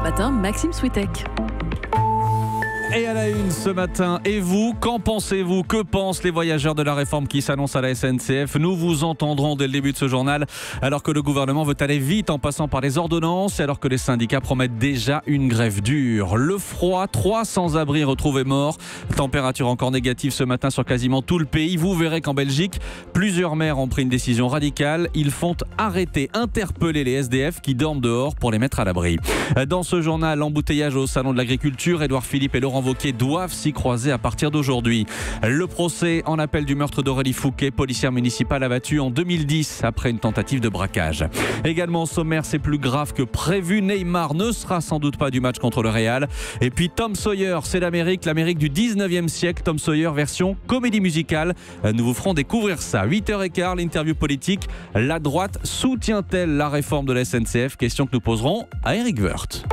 Matin, Maxime Switek. Et à la une ce matin, et vous, qu'en pensez-vous? Que pensent les voyageurs de la réforme qui s'annonce à la SNCF? Nous vous entendrons dès le début de ce journal, alors que le gouvernement veut aller vite en passant par les ordonnances et alors que les syndicats promettent déjà une grève dure. Le froid, 300 abris retrouvés morts, température encore négative ce matin sur quasiment tout le pays. Vous verrez qu'en Belgique, plusieurs maires ont pris une décision radicale. Ils font arrêter, interpeller les SDF qui dorment dehors pour les mettre à l'abri. Dans ce journal, l'embouteillage au salon de l'agriculture, Édouard Philippe et Laurent Wauquiez doivent s'y croiser à partir d'aujourd'hui. Le procès en appel du meurtre d'Aurélie Fouquet, policière municipale abattue en 2010 après une tentative de braquage. Également au sommaire, c'est plus grave que prévu. Neymar ne sera sans doute pas du match contre le Real. Et puis Tom Sawyer, c'est l'Amérique du 19e siècle. Tom Sawyer version comédie musicale. Nous vous ferons découvrir ça. 8h15, l'interview politique. La droite soutient-elle la réforme de la SNCF? Question que nous poserons à Éric Woerth.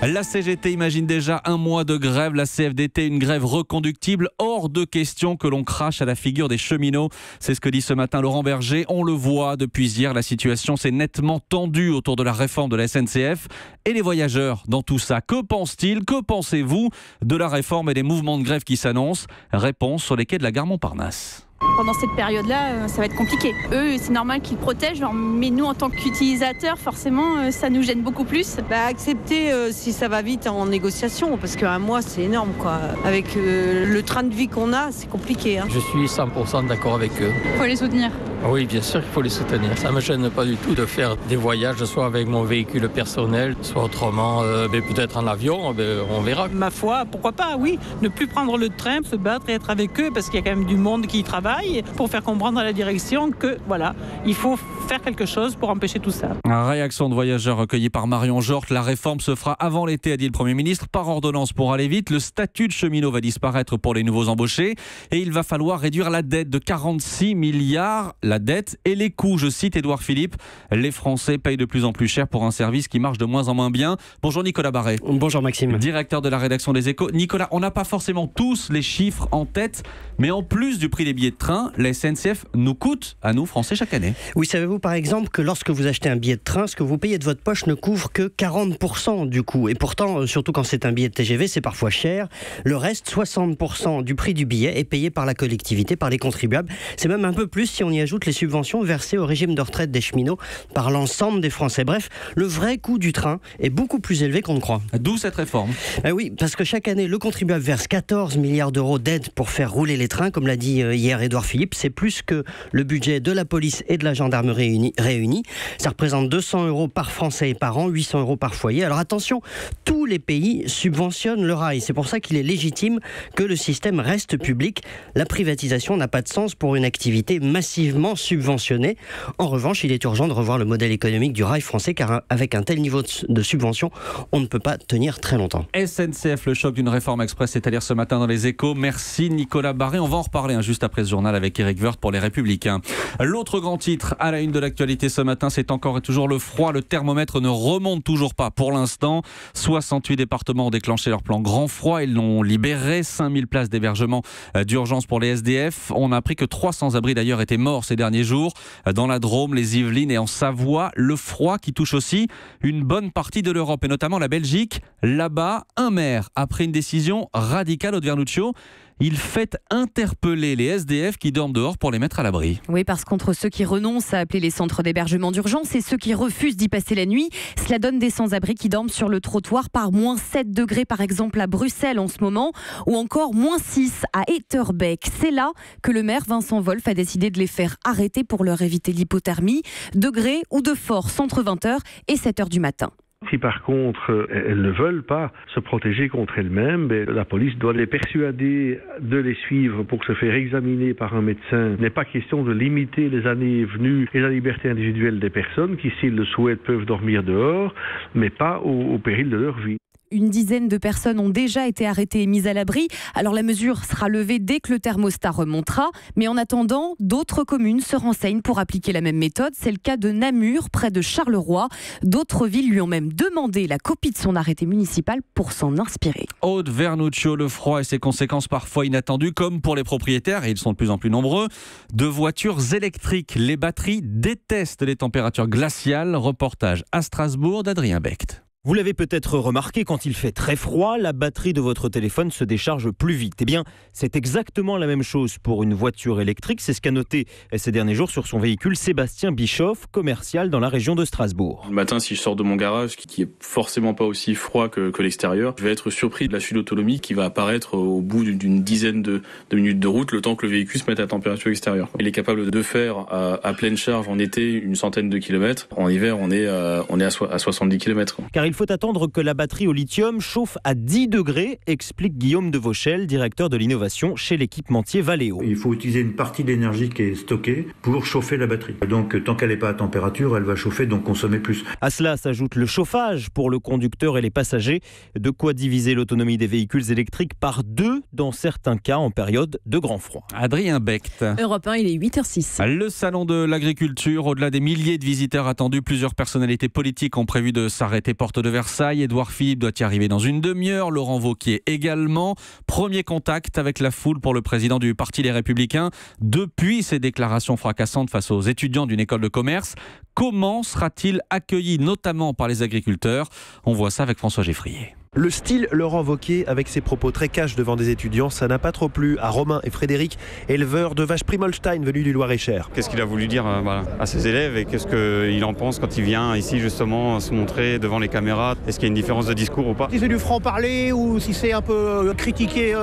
La CGT imagine déjà un mois de grève, la CFDT une grève reconductible. Hors de question que l'on crache à la figure des cheminots. C'est ce que dit ce matin Laurent Berger. On le voit depuis hier, la situation s'est nettement tendue autour de la réforme de la SNCF. Et les voyageurs dans tout ça, que pensent-ils? Que pensez-vous de la réforme et des mouvements de grève qui s'annoncent? Réponse sur les quais de la gare Montparnasse. Pendant cette période-là, ça va être compliqué. Eux, c'est normal qu'ils protègent, mais nous, en tant qu'utilisateurs, forcément, ça nous gêne beaucoup plus. Accepter si ça va vite en négociation, parce qu'un mois, c'est énorme, quoi. Avec le train de vie qu'on a, c'est compliqué. Je suis 100% d'accord avec eux. Il faut les soutenir. Oui, bien sûr qu'il faut les soutenir. Ça ne me gêne pas du tout de faire des voyages, soit avec mon véhicule personnel, soit autrement, peut-être en avion, on verra. Ma foi, pourquoi pas, oui. Ne plus prendre le train, se battre et être avec eux, parce qu'il y a quand même du monde qui y travaille, pour faire comprendre à la direction que, voilà, il faut faire quelque chose pour empêcher tout ça. Réaction de voyageurs recueillie par Marion Jordt. La réforme se fera avant l'été, a dit le Premier ministre, par ordonnance pour aller vite. Le statut de cheminot va disparaître pour les nouveaux embauchés et il va falloir réduire la dette de 46 milliards. La dette et les coûts, je cite Édouard Philippe. Les Français payent de plus en plus cher pour un service qui marche de moins en moins bien. Bonjour Nicolas Barret. Bonjour Maxime. Directeur de la rédaction des Échos. Nicolas, on n'a pas forcément tous les chiffres en tête, mais en plus du prix des billets de train, la SNCF nous coûte à nous Français chaque année. Oui, savez-vous par exemple que lorsque vous achetez un billet de train, ce que vous payez de votre poche ne couvre que 40% du coût. Et pourtant, surtout quand c'est un billet de TGV, c'est parfois cher. Le reste, 60% du prix du billet est payé par la collectivité, par les contribuables. C'est même un peu plus si on y ajoute les subventions versées au régime de retraite des cheminots par l'ensemble des Français. Bref, le vrai coût du train est beaucoup plus élevé qu'on ne croit. D'où cette réforme. Oui, parce que chaque année, le contribuable verse 14 milliards d'euros d'aide pour faire rouler les trains, comme l'a dit hier Édouard Philippe. C'est plus que le budget de la police et de la gendarmerie réunis. Ça représente 200 euros par Français et par an, 800 euros par foyer. Alors attention, tous les pays subventionnent le rail. C'est pour ça qu'il est légitime que le système reste public. La privatisation n'a pas de sens pour une activité massivement subventionnée. En revanche, il est urgent de revoir le modèle économique du rail français, car avec un tel niveau de subvention, on ne peut pas tenir très longtemps. SNCF, le choc d'une réforme express, c'est à lire ce matin dans les Échos. Merci Nicolas Barret. On va en reparler juste après ce journal avec Éric Woerth pour les Républicains. L'autre grand titre à la une de l'actualité ce matin, c'est encore et toujours le froid. Le thermomètre ne remonte toujours pas pour l'instant. 68 départements ont déclenché leur plan grand froid. Ils l'ont libéré. 5000 places d'hébergement d'urgence pour les SDF. On a appris que 300 abris d'ailleurs étaient morts ces derniers jours. Dans la Drôme, les Yvelines et en Savoie, le froid qui touche aussi une bonne partie de l'Europe et notamment la Belgique. Là-bas, un maire a pris une décision radicale, Aude Vernuccio. Il fait interpeller les SDF qui dorment dehors pour les mettre à l'abri. Oui, parce qu'entre ceux qui renoncent à appeler les centres d'hébergement d'urgence et ceux qui refusent d'y passer la nuit, cela donne des sans-abri qui dorment sur le trottoir par moins 7 degrés par exemple à Bruxelles en ce moment, ou encore moins 6 à Etterbeek. C'est là que le maire Vincent Wolf a décidé de les faire arrêter pour leur éviter l'hypothermie, de gré ou de force entre 20h et 7h du matin. Si par contre elles ne veulent pas se protéger contre elles-mêmes, la police doit les persuader de les suivre pour se faire examiner par un médecin. Il n'est pas question de limiter les années venues et la liberté individuelle des personnes qui, s'ils le souhaitent, peuvent dormir dehors, mais pas au péril de leur vie. une dizaine de personnes ont déjà été arrêtées et mises à l'abri. Alors la mesure sera levée dès que le thermostat remontera. Mais en attendant, d'autres communes se renseignent pour appliquer la même méthode. C'est le cas de Namur, près de Charleroi. D'autres villes lui ont même demandé la copie de son arrêté municipal pour s'en inspirer. Aude Vernuccio, le froid et ses conséquences parfois inattendues, comme pour les propriétaires, et ils sont de plus en plus nombreux, de voitures électriques. Les batteries détestent les températures glaciales. Reportage à Strasbourg d'Adrien Becht. Vous l'avez peut-être remarqué, quand il fait très froid, la batterie de votre téléphone se décharge plus vite. Eh bien, c'est exactement la même chose pour une voiture électrique. C'est ce qu'a noté ces derniers jours sur son véhicule Sébastien Bischoff, commercial dans la région de Strasbourg. Le matin, si je sors de mon garage, qui est forcément pas aussi froid que l'extérieur, je vais être surpris de la chute d'autonomie qui va apparaître au bout d'une dizaine de minutes de route, le temps que le véhicule se mette à température extérieure. Il est capable de faire à pleine charge en été une centaine de kilomètres. En hiver, on est à 70 kilomètres. Car il faut attendre que la batterie au lithium chauffe à 10 degrés, explique Guillaume de Vauchel, directeur de l'innovation chez l'équipementier Valeo. Il faut utiliser une partie de l'énergie qui est stockée pour chauffer la batterie. Donc tant qu'elle n'est pas à température, elle va chauffer, donc consommer plus. À cela s'ajoute le chauffage pour le conducteur et les passagers. De quoi diviser l'autonomie des véhicules électriques par 2 dans certains cas en période de grand froid. Adrien Becht. Europe 1, il est 8h06. Le salon de l'agriculture, au-delà des milliers de visiteurs attendus, plusieurs personnalités politiques ont prévu de s'arrêter porte de Versailles. Édouard Philippe doit y arriver dans une demi-heure. Laurent Wauquiez également. Premier contact avec la foule pour le président du Parti des Républicains depuis ses déclarations fracassantes face aux étudiants d'une école de commerce. Comment sera-t-il accueilli, notamment par les agriculteurs ? On voit ça avec François Geffrier. Le style Laurent Wauquiez, avec ses propos très cash devant des étudiants, ça n'a pas trop plu à Romain et Frédéric, éleveurs de vaches Primolstein venus du Loir-et-Cher. Qu'est-ce qu'il a voulu dire à ses élèves et qu'est-ce qu'il en pense quand il vient ici justement se montrer devant les caméras ? Est-ce qu'il y a une différence de discours ou pas ? Si c'est du franc-parler ou si c'est un peu critiquer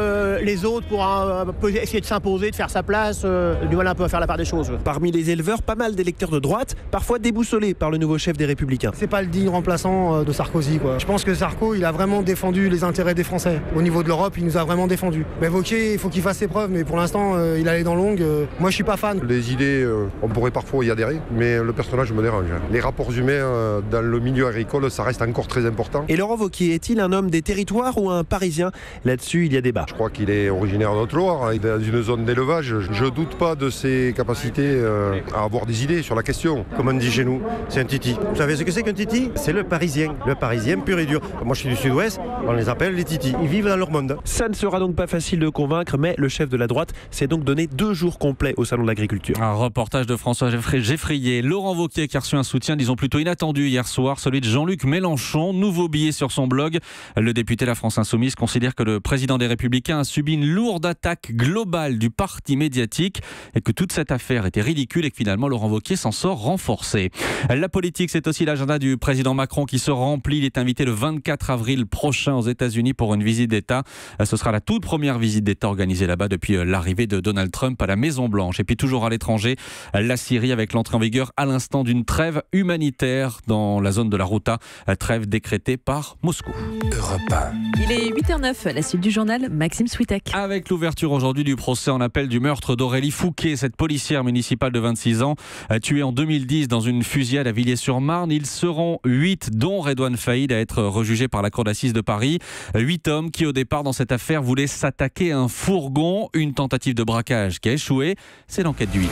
les autres pour essayer de s'imposer, de faire sa place, du mal un peu à faire la part des choses. Parmi les éleveurs, pas mal d'électeurs de droite, parfois déboussolés par le nouveau chef des Républicains. C'est pas le digne remplaçant de Sarkozy, quoi. Je pense que Sarko, il a vraiment défendu les intérêts des Français. Au niveau de l'Europe, il nous a vraiment défendus. Mais Wauquiez, il faut qu'il fasse ses preuves, mais pour l'instant, il a les dents longues. Moi, je suis pas fan. Les idées, on pourrait parfois y adhérer, mais le personnage me dérange. Les rapports humains dans le milieu agricole, ça reste encore très important. Et Laurent Wauquiez est-il un homme des territoires ou un Parisien ? Là-dessus, il y a débat. Je crois qu'il est originaire de Haute-Loire, il est dans une zone d'élevage. Je doute pas de ses capacités à avoir des idées sur la question. Comme on dit chez nous, c'est un titi. Vous savez ce que c'est qu'un titi ? C'est le Parisien pur et dur. Moi, je suis du Sud-Ouest, on les appelle les titis. Ils vivent dans leur monde. Ça ne sera donc pas facile de convaincre, mais le chef de la droite s'est donc donné 2 jours complets au Salon de l'Agriculture. Un reportage de François Geffrier. Laurent Wauquiez qui a reçu un soutien, disons plutôt inattendu hier soir, celui de Jean-Luc Mélenchon. Nouveau billet sur son blog. Le député La France Insoumise considère que le président des Républicains a subi une lourde attaque globale du parti médiatique et que toute cette affaire était ridicule et que finalement Laurent Wauquiez s'en sort renforcé. La politique, c'est aussi l'agenda du président Macron qui se remplit. Il est invité le 24 avril prochain aux États-Unis pour une visite d'État. Ce sera la toute première visite d'État organisée là-bas depuis l'arrivée de Donald Trump à la Maison-Blanche. Et puis toujours à l'étranger, la Syrie avec l'entrée en vigueur à l'instant d'une trêve humanitaire dans la zone de la Ghouta, trêve décrétée par Moscou. Europe 1. Il est 8h09, la suite du journal, Maxime Switek. Avec l'ouverture aujourd'hui du procès en appel du meurtre d'Aurélie Fouquet, cette policière municipale de 26 ans, tuée en 2010 dans une fusillade à Villiers-sur-Marne. Ils seront 8, dont Redouane Faïd, à être rejugés par la cour d'assises de Paris. 8 hommes qui, au départ, dans cette affaire, voulaient s'attaquer à un fourgon. Une tentative de braquage qui a échoué. C'est l'enquête du 8h.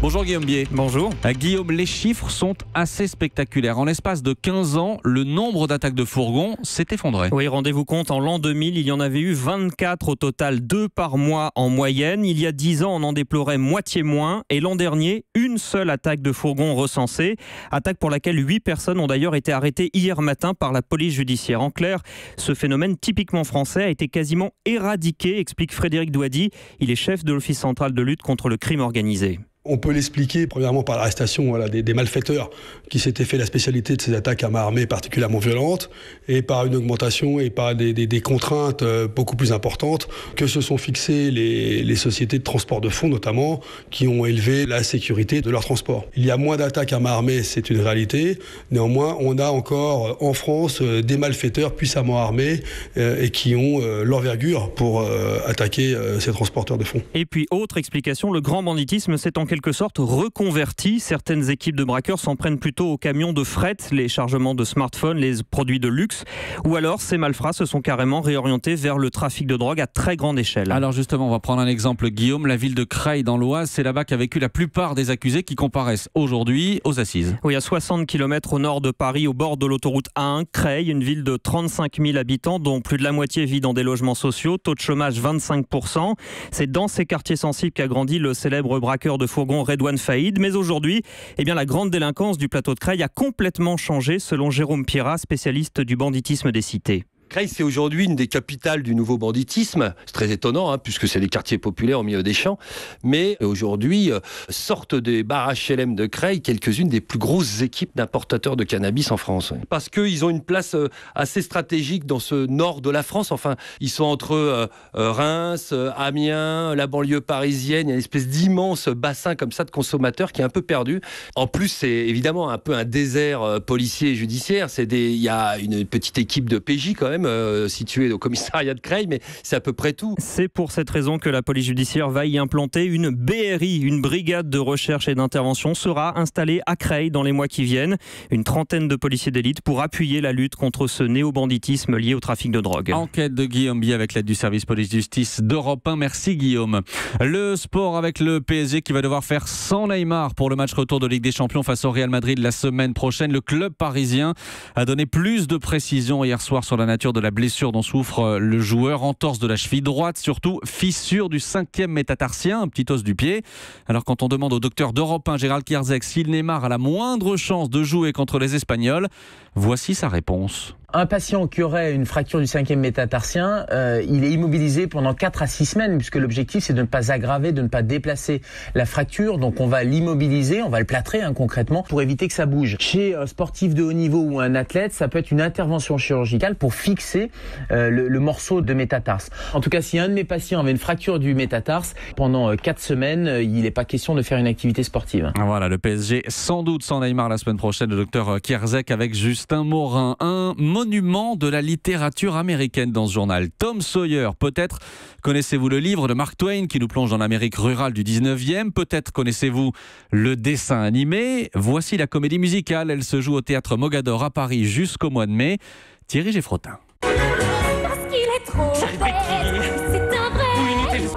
Bonjour Guillaume Bier. Bonjour. Guillaume, les chiffres sont assez spectaculaires. En l'espace de 15 ans, le nombre d'attaques de fourgons s'est effondré. Oui, rendez-vous compte, en l'an 2000, il y en avait eu 24 au total, 2 par mois en moyenne. Il y a 10 ans, on en déplorait moitié moins. Et l'an dernier, une seule attaque de fourgon recensée. Attaque pour laquelle 8 personnes ont d'ailleurs été arrêtées hier matin par la police judiciaire. En clair, ce phénomène typiquement français a été quasiment éradiqué, explique Frédéric Douady. Il est chef de l'Office central de lutte contre le crime organisé. On peut l'expliquer premièrement par l'arrestation des malfaiteurs qui s'étaient fait la spécialité de ces attaques à main armée particulièrement violentes et par une augmentation et par des contraintes beaucoup plus importantes que se sont fixées les sociétés de transport de fonds notamment qui ont élevé la sécurité de leur transport. Il y a moins d'attaques à main armée, c'est une réalité. Néanmoins, on a encore en France des malfaiteurs puissamment armés et qui ont l'envergure pour attaquer ces transporteurs de fonds. Et puis autre explication, le grand banditisme s'est en quelque quelque sorte reconverti. Certaines équipes de braqueurs s'en prennent plutôt aux camions de fret, les chargements de smartphones, les produits de luxe. Ou alors, ces malfrats se sont carrément réorientés vers le trafic de drogue à très grande échelle. Alors justement, on va prendre un exemple, Guillaume. La ville de Creil dans l'Oise, c'est là-bas qu'a vécu la plupart des accusés qui comparaissent aujourd'hui aux assises. Oui, à 60 km au nord de Paris, au bord de l'autoroute A1, Creil, une ville de 35 000 habitants, dont plus de la moitié vit dans des logements sociaux, taux de chômage 25%. C'est dans ces quartiers sensibles qu'a grandi le célèbre braqueur de fourgons Redouane Faïd. Mais aujourd'hui, la grande délinquance du plateau de Creil a complètement changé, selon Jérôme Pierrat, spécialiste du banditisme des cités. Creil, c'est aujourd'hui une des capitales du nouveau banditisme. C'est très étonnant, puisque c'est des quartiers populaires au milieu des champs. Mais aujourd'hui, sortent des bars HLM de Creil quelques-unes des plus grosses équipes d'importateurs de cannabis en France. Parce qu'ils ont une place assez stratégique dans ce nord de la France. Enfin, ils sont entre Reims, Amiens, la banlieue parisienne. Il y a une espèce d'immense bassin comme ça de consommateurs qui est un peu perdu. En plus, c'est évidemment un peu un désert policier et judiciaire. Il y a une petite équipe de PJ quand même, situé au commissariat de Creil, mais c'est à peu près tout. C'est pour cette raison que la police judiciaire va y implanter une BRI, une brigade de recherche et d'intervention sera installée à Creil dans les mois qui viennent. Une trentaine de policiers d'élite pour appuyer la lutte contre ce néo-banditisme lié au trafic de drogue. Enquête de Guillaume Bier avec l'aide du service police-justice d'Europe 1. Merci Guillaume. Le sport avec le PSG qui va devoir faire sans Neymar pour le match retour de Ligue des Champions face au Real Madrid la semaine prochaine. Le club parisien a donné plus de précisions hier soir sur la nature de la blessure dont souffre le joueur. Entorse de la cheville droite, surtout fissure du 5e métatarsien, un petit os du pied. Alors quand on demande au docteur d'Europe 1, Gérald Kierzek, si Neymar a la moindre chance de jouer contre les Espagnols, voici sa réponse. Un patient qui aurait une fracture du 5e métatarsien, il est immobilisé pendant 4 à 6 semaines, puisque l'objectif c'est de ne pas aggraver, de ne pas déplacer la fracture. Donc on va l'immobiliser, on va le plâtrer concrètement pour éviter que ça bouge. Chez un sportif de haut niveau ou un athlète, ça peut être une intervention chirurgicale pour fixer le morceau de métatarse. En tout cas, si un de mes patients avait une fracture du métatarse, pendant 4 semaines, il n'est pas question de faire une activité sportive. Voilà, le PSG sans doute sans Neymar la semaine prochaine, le docteur Kierzek avec Justin Morin. Un monument de la littérature américaine dans ce journal. Tom Sawyer, peut-être connaissez-vous le livre de Mark Twain qui nous plonge dans l'Amérique rurale du 19e. Peut-être connaissez-vous le dessin animé. Voici la comédie musicale. Elle se joue au théâtre Mogador à Paris jusqu'au mois de mai. Thierry Geffrotin. Parce qu'il est trop bête, c'est un vrai.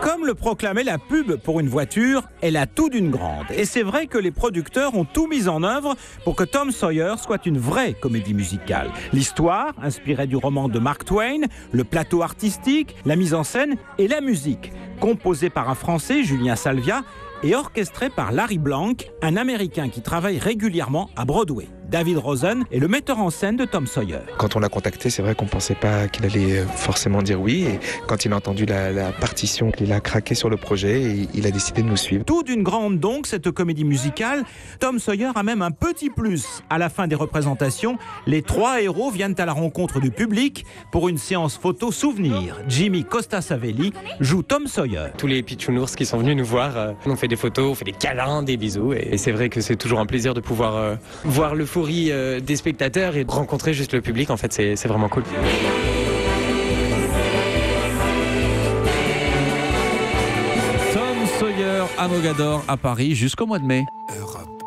Comme le proclamait la pub pour une voiture, elle a tout d'une grande. Et c'est vrai que les producteurs ont tout mis en œuvre pour que Tom Sawyer soit une vraie comédie musicale. L'histoire, inspirée du roman de Mark Twain, le plateau artistique, la mise en scène et la musique, composée par un Français, Julien Salvia, et orchestrée par Larry Blanc, un Américain qui travaille régulièrement à Broadway. David Rosen est le metteur en scène de Tom Sawyer. Quand on l'a contacté, c'est vrai qu'on ne pensait pas qu'il allait forcément dire oui. Et quand il a entendu la partition, il a craqué sur le projet et il a décidé de nous suivre. Tout d'une grande donc, cette comédie musicale. Tom Sawyer a même un petit plus. À la fin des représentations, les 3 héros viennent à la rencontre du public pour une séance photo souvenir. Jimmy Costa-Savelli joue Tom Sawyer. Tous les pitchounours qui sont venus nous voir, on fait des photos, on fait des câlins, des bisous. Et c'est vrai que c'est toujours un plaisir de pouvoir voir le des spectateurs et de rencontrer juste le public. En fait, c'est vraiment cool. Tom Sawyer à Mogador à Paris jusqu'au mois de mai. Europe.